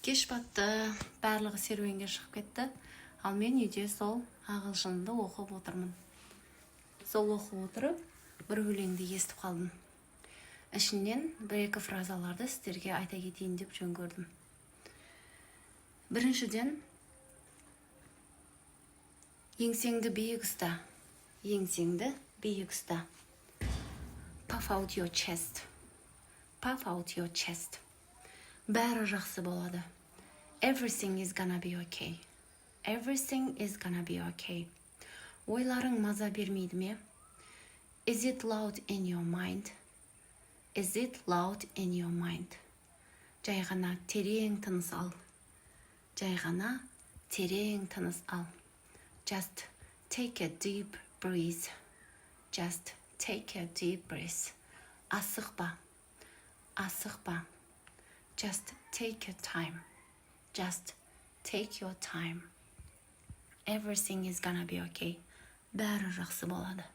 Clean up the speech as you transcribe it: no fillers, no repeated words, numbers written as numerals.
Кеш батты, барлығы серуенге шығып кетті. Ал мен үйде сол ағылшынды оқып отырмын. Сол оқып отырып, бір өлеңді естіп қалдым. Ішінен бір-екі фразаларды сіздерге айта кетейін деп жөн көрдім. Біріншіден, еңсеңді биік ұста. Еңсеңді биік ұста. Puff out your chest. Puff out your chest. Бәрі жақсы болады. Everything is gonna be okay. Everything is gonna be okay. Ойларың маза бермейді ме? Is it loud in your mind? Is it loud in your mind? Жай ғана терең тыныс ал. Жай ғана терең тыныс ал. Just take a deep breath. Just take a deep breath. Асықпа. Асықпа. Just take your time. Just take your time. Everything is gonna be okay. Бәрі жақсы болады.